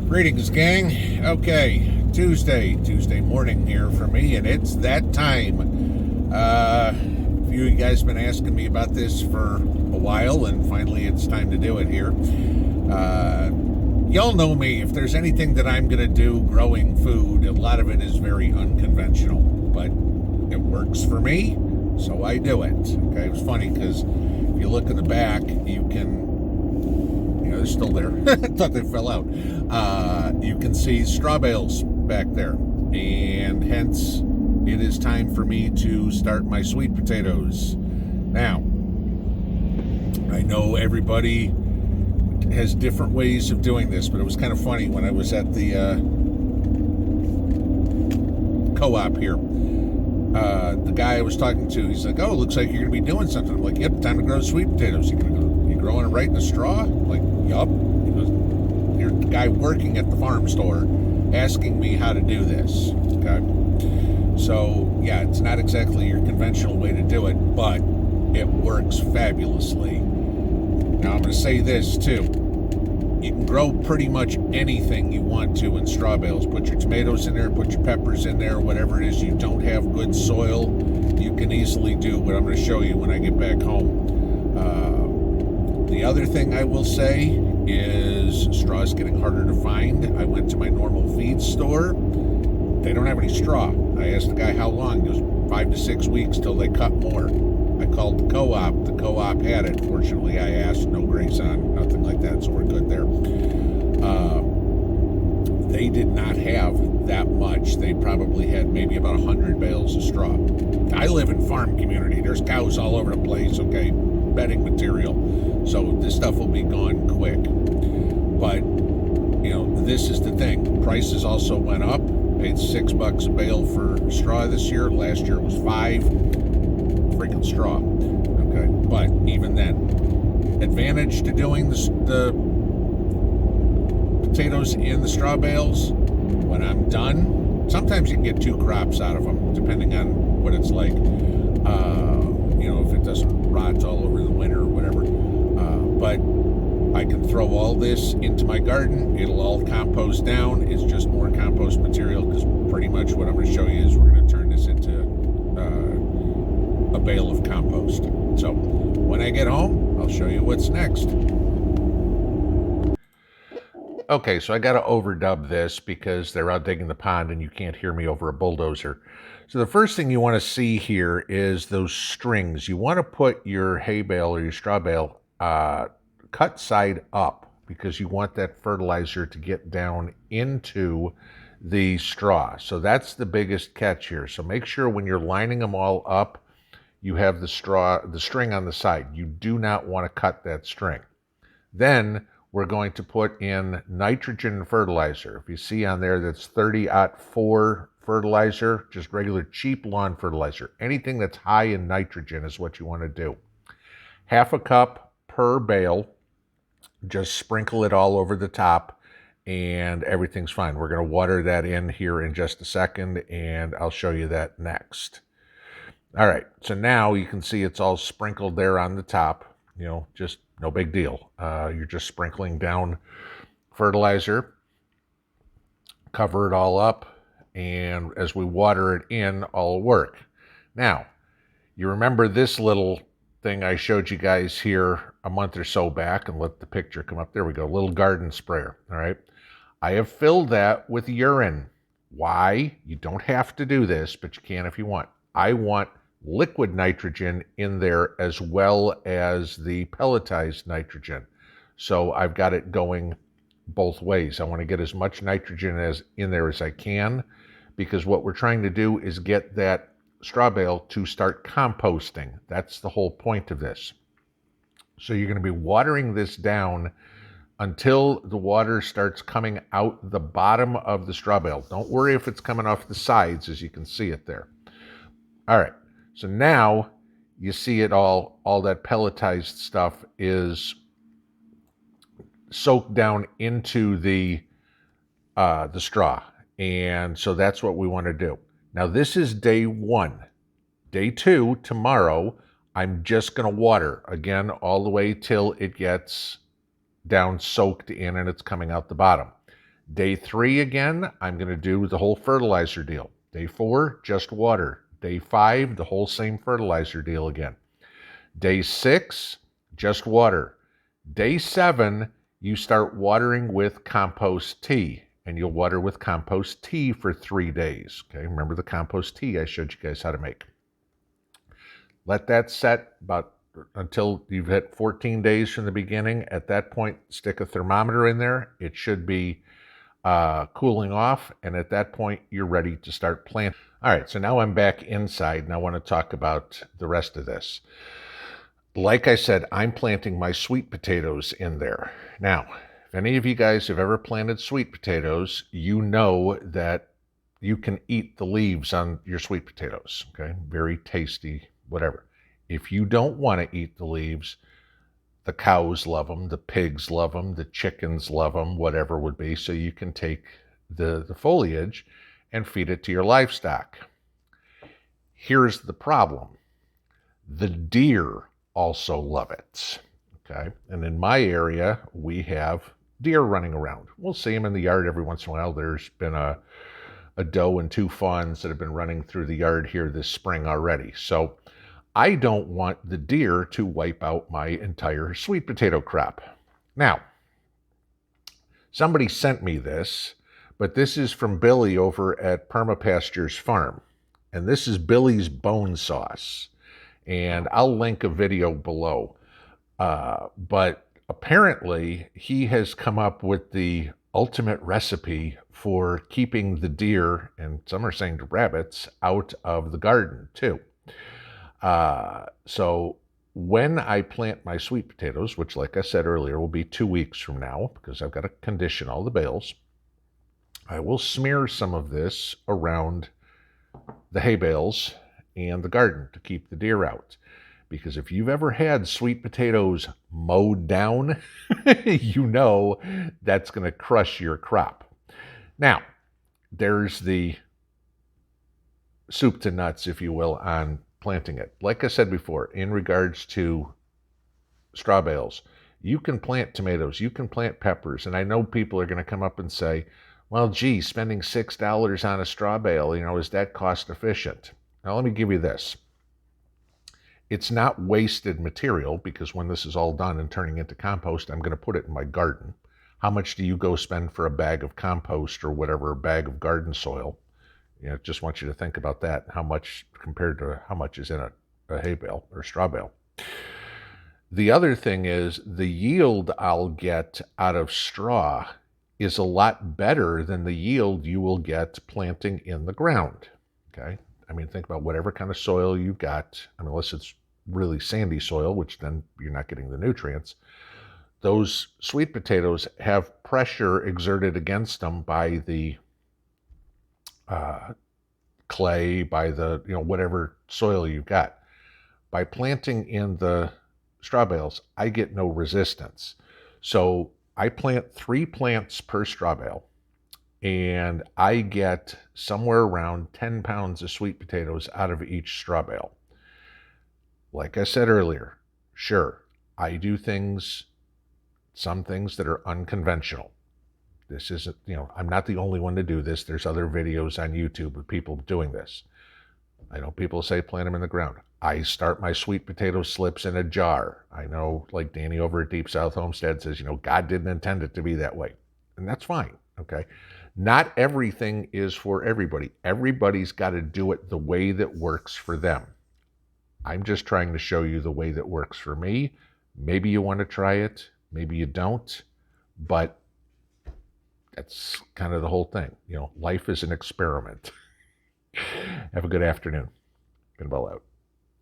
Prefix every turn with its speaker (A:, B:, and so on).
A: Greetings, gang. Okay, Tuesday morning here for me, and it's that time. A few of you guys been asking me about this for a while, and finally it's time to do it here. Y'all know me. If there's anything that I'm going to do growing food, a lot of it is very unconventional, but it works for me, so I do it. Okay, it was funny because if you look in the back, you can, they're still there. I thought they fell out. You can see straw bales back there, and hence it is time for me to start my sweet potatoes. Now, I know everybody has different ways of doing this, but it was kind of funny when I was at the co-op here. The guy I was talking to, he's like, "Oh, looks like you're going to be doing something." I'm like, "Yep, time to grow sweet potatoes." You growing it right in the straw? I'm like, yup. He goes, "You're the guy working at the farm store asking me how to do this." Okay. So, yeah, it's not exactly your conventional way to do it, but it works fabulously. Now, I'm going to say this, too. You can grow pretty much anything you want to in straw bales. Put your tomatoes in there, put your peppers in there, whatever it is you don't have good soil, you can easily do what I'm going to show you when I get back home. The other thing I will say is straw is getting harder to find. I went to my normal feed store. They don't have any straw. I asked the guy how long. It was 5 to 6 weeks till they cut more. I called the co-op. The co-op had it. Fortunately, I asked. No grace on, nothing like that, so we're good there. They did not have that much. They probably had maybe about 100 bales of straw. I live in farm community. There's cows all over the place, okay? Bedding material. So this stuff will be gone quick. But, this is the thing. Prices also went up. Paid $6 a bale for straw this year. Last year it was $5. Freaking straw. Okay. But even then, advantage to doing the potatoes in the straw bales, when I'm done, sometimes you can get 2 crops out of them, depending on what it's like. If it doesn't rot all over the winter or whatever. But I can throw all this into my garden. It'll all compost down. It's just more compost material, because pretty much what I'm going to show you is we're going to turn this into a bale of compost. So when I get home, I'll show you what's next. Okay, so I got to overdub this because they're out digging the pond and you can't hear me over a bulldozer. So the first thing you want to see here is those strings. You want to put your hay bale or your straw bale cut side up, because you want that fertilizer to get down into the straw. So that's the biggest catch here. So make sure when you're lining them all up, you have the string on the side. You do not want to cut that string. Then we're going to put in nitrogen fertilizer. If you see on there, that's 30-04 fertilizer, just regular cheap lawn fertilizer. Anything that's high in nitrogen is what you want to do. 1/2 cup per bale. Just sprinkle it all over the top and everything's fine. We're going to water that in here in just a second, and I'll show you that next. All right, so now you can see it's all sprinkled there on the top. Just no big deal. You're just sprinkling down fertilizer, cover it all up, and as we water it in, all will work. Now, you remember this little thing I showed you guys here a month or so back, and let the picture come up. There we go, little garden sprayer, all right? I have filled that with urine. Why? You don't have to do this, but you can if you want. I want liquid nitrogen in there as well as the pelletized nitrogen. So I've got it going both ways. I want to get as much nitrogen as in there as I can, because what we're trying to do is get that straw bale to start composting. That's the whole point of this. So you're going to be watering this down until the water starts coming out the bottom of the straw bale. Don't worry if it's coming off the sides, as you can see it there. All right. So now you see it all that pelletized stuff is soaked down into the straw. And so that's what we want to do. Now this is day 1. Day 2, tomorrow, I'm just going to water again all the way till it gets down soaked in and it's coming out the bottom. Day 3, again, I'm going to do the whole fertilizer deal. Day 4, just water. Day 5, the whole same fertilizer deal again. Day 6, just water. Day 7, you start watering with compost tea, and you'll water with compost tea for 3 days. Okay, remember the compost tea I showed you guys how to make. Let that set about until you've hit 14 days from the beginning. At that point, stick a thermometer in there. It should be cooling off, and at that point, you're ready to start planting. All right, so now I'm back inside, and I want to talk about the rest of this. Like I said, I'm planting my sweet potatoes in there. Now, if any of you guys have ever planted sweet potatoes, you know that you can eat the leaves on your sweet potatoes, okay? Very tasty, whatever. If you don't want to eat the leaves, the cows love them, the pigs love them, the chickens love them, whatever would be, so you can take the foliage and feed it to your livestock. Here's the problem. The deer also love it, okay? And in my area, we have deer running around. We'll see them in the yard every once in a while. There's been a doe and 2 fawns that have been running through the yard here this spring already. So I don't want the deer to wipe out my entire sweet potato crop. Now, somebody sent me this, but this is from Billy over at Permapasture's Farm. And this is Billy's bone sauce. And I'll link a video below. But apparently, he has come up with the ultimate recipe for keeping the deer, and some are saying the rabbits, out of the garden too. So when I plant my sweet potatoes, which like I said earlier will be 2 weeks from now because I've got to condition all the bales, I will smear some of this around the hay bales and the garden to keep the deer out. Because if you've ever had sweet potatoes mowed down, you know that's going to crush your crop. Now, there's the soup to nuts, if you will, on planting it. Like I said before, in regards to straw bales, you can plant tomatoes, you can plant peppers, and I know people are going to come up and say, well, gee, spending $6 on a straw bale, is that cost efficient? Now, let me give you this. It's not wasted material because when this is all done and turning into compost, I'm going to put it in my garden. How much do you go spend for a bag of compost or whatever, a bag of garden soil? Just want you to think about that. How much compared to how much is in a hay bale or straw bale. The other thing is the yield I'll get out of straw is a lot better than the yield you will get planting in the ground. Okay. Think about whatever kind of soil you've got. Unless it's really sandy soil, which then you're not getting the nutrients. Those sweet potatoes have pressure exerted against them by the clay, by the, whatever soil you've got. By planting in the straw bales, I get no resistance. So I plant 3 plants per straw bale. And I get somewhere around 10 pounds of sweet potatoes out of each straw bale. Like I said earlier, sure, I do some things that are unconventional. This isn't, I'm not the only one to do this. There's other videos on YouTube of people doing this. I know people say plant them in the ground. I start my sweet potato slips in a jar. I know, like Danny over at Deep South Homestead says, God didn't intend it to be that way. And that's fine, okay? Not everything is for everybody. Everybody's got to do it the way that works for them. I'm just trying to show you the way that works for me. Maybe you want to try it, maybe you don't, but that's kind of the whole thing. Life is an experiment. Have a good afternoon. Pinball out.